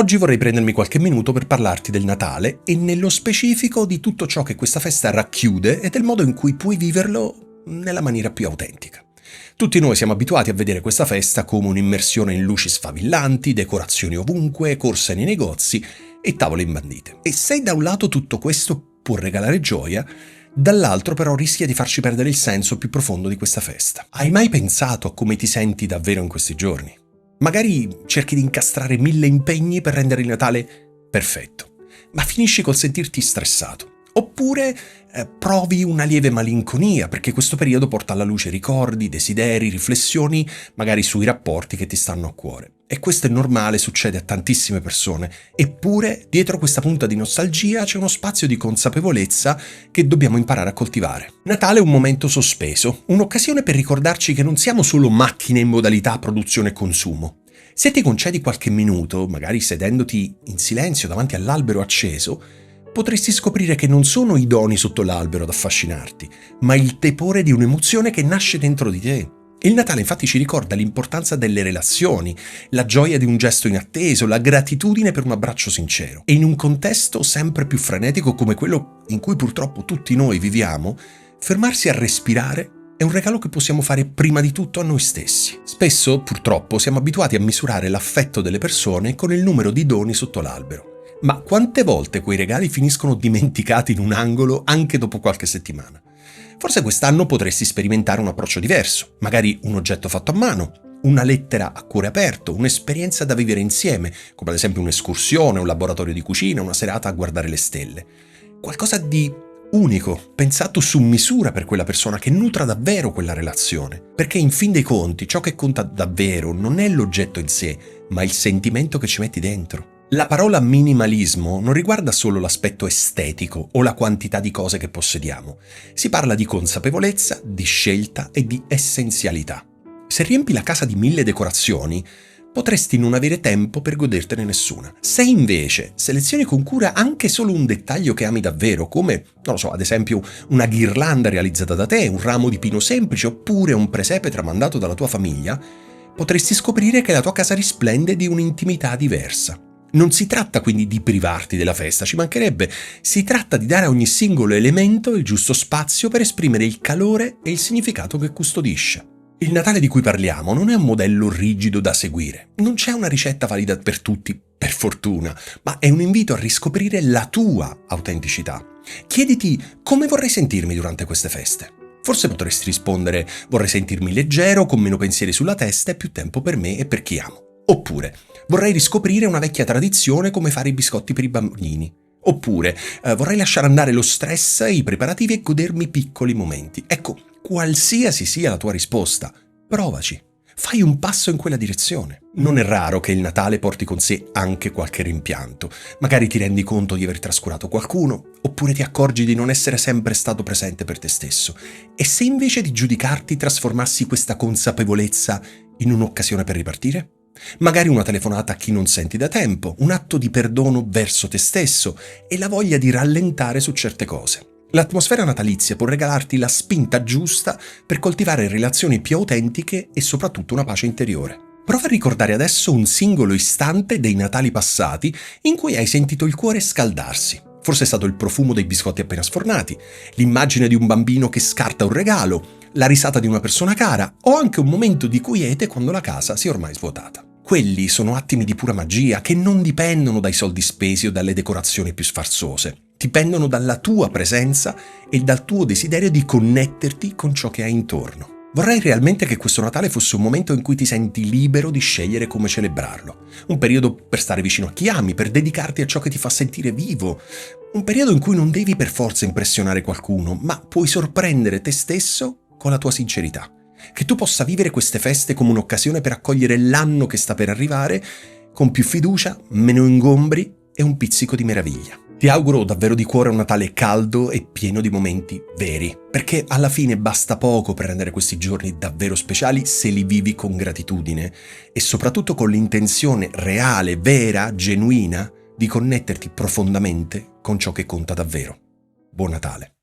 Oggi vorrei prendermi qualche minuto per parlarti del Natale e nello specifico di tutto ciò che questa festa racchiude e del modo in cui puoi viverlo nella maniera più autentica. Tutti noi siamo abituati a vedere questa festa come un'immersione in luci sfavillanti, decorazioni ovunque, corse nei negozi e tavole imbandite. E se da un lato tutto questo può regalare gioia, dall'altro però rischia di farci perdere il senso più profondo di questa festa. Hai mai pensato a come ti senti davvero in questi giorni? Magari cerchi di incastrare 1000 impegni per rendere il Natale perfetto, ma finisci col sentirti stressato. Oppure provi una lieve malinconia perché questo periodo porta alla luce ricordi, desideri, riflessioni, magari sui rapporti che ti stanno a cuore. E questo è normale, succede a tantissime persone. Eppure, dietro questa punta di nostalgia c'è uno spazio di consapevolezza che dobbiamo imparare a coltivare. Natale è un momento sospeso, un'occasione per ricordarci che non siamo solo macchine in modalità produzione e consumo. Se ti concedi qualche minuto, magari sedendoti in silenzio davanti all'albero acceso, potresti scoprire che non sono i doni sotto l'albero ad affascinarti, ma il tepore di un'emozione che nasce dentro di te. Il Natale infatti ci ricorda l'importanza delle relazioni, la gioia di un gesto inatteso, la gratitudine per un abbraccio sincero. E in un contesto sempre più frenetico come quello in cui purtroppo tutti noi viviamo, fermarsi a respirare è un regalo che possiamo fare prima di tutto a noi stessi. Spesso, purtroppo, siamo abituati a misurare l'affetto delle persone con il numero di doni sotto l'albero. Ma quante volte quei regali finiscono dimenticati in un angolo anche dopo qualche settimana? Forse quest'anno potresti sperimentare un approccio diverso, magari un oggetto fatto a mano, una lettera a cuore aperto, un'esperienza da vivere insieme, come ad esempio un'escursione, un laboratorio di cucina, una serata a guardare le stelle. Qualcosa di unico, pensato su misura per quella persona che nutra davvero quella relazione. Perché in fin dei conti ciò che conta davvero non è l'oggetto in sé, ma il sentimento che ci metti dentro. La parola minimalismo non riguarda solo l'aspetto estetico o la quantità di cose che possediamo. Si parla di consapevolezza, di scelta e di essenzialità. Se riempi la casa di 1000 decorazioni, potresti non avere tempo per godertene nessuna. Se invece selezioni con cura anche solo un dettaglio che ami davvero, come, non lo so, ad esempio una ghirlanda realizzata da te, un ramo di pino semplice oppure un presepe tramandato dalla tua famiglia, potresti scoprire che la tua casa risplende di un'intimità diversa. Non si tratta quindi di privarti della festa, ci mancherebbe, si tratta di dare a ogni singolo elemento il giusto spazio per esprimere il calore e il significato che custodisce. Il Natale di cui parliamo non è un modello rigido da seguire, non c'è una ricetta valida per tutti, per fortuna, ma è un invito a riscoprire la tua autenticità. Chiediti come vorrei sentirmi durante queste feste. Forse potresti rispondere: vorrei sentirmi leggero, con meno pensieri sulla testa e più tempo per me e per chi amo. Oppure, vorrei riscoprire una vecchia tradizione come fare i biscotti per i bambini. Oppure, vorrei lasciare andare lo stress, i preparativi e godermi piccoli momenti. Ecco, qualsiasi sia la tua risposta, provaci. Fai un passo in quella direzione. Non è raro che il Natale porti con sé anche qualche rimpianto. Magari ti rendi conto di aver trascurato qualcuno, oppure ti accorgi di non essere sempre stato presente per te stesso. E se invece di giudicarti trasformassi questa consapevolezza in un'occasione per ripartire? Magari una telefonata a chi non senti da tempo, un atto di perdono verso te stesso e la voglia di rallentare su certe cose. L'atmosfera natalizia può regalarti la spinta giusta per coltivare relazioni più autentiche e soprattutto una pace interiore. Prova a ricordare adesso un singolo istante dei Natali passati in cui hai sentito il cuore scaldarsi. Forse è stato il profumo dei biscotti appena sfornati, l'immagine di un bambino che scarta un regalo, la risata di una persona cara o anche un momento di quiete quando la casa si è ormai svuotata. Quelli sono attimi di pura magia che non dipendono dai soldi spesi o dalle decorazioni più sfarzose. Dipendono dalla tua presenza e dal tuo desiderio di connetterti con ciò che hai intorno. Vorrei realmente che questo Natale fosse un momento in cui ti senti libero di scegliere come celebrarlo. Un periodo per stare vicino a chi ami, per dedicarti a ciò che ti fa sentire vivo. Un periodo in cui non devi per forza impressionare qualcuno, ma puoi sorprendere te stesso con la tua sincerità. Che tu possa vivere queste feste come un'occasione per accogliere l'anno che sta per arrivare con più fiducia, meno ingombri e un pizzico di meraviglia. Ti auguro davvero di cuore un Natale caldo e pieno di momenti veri, perché alla fine basta poco per rendere questi giorni davvero speciali se li vivi con gratitudine e soprattutto con l'intenzione reale, vera, genuina di connetterti profondamente con ciò che conta davvero. Buon Natale!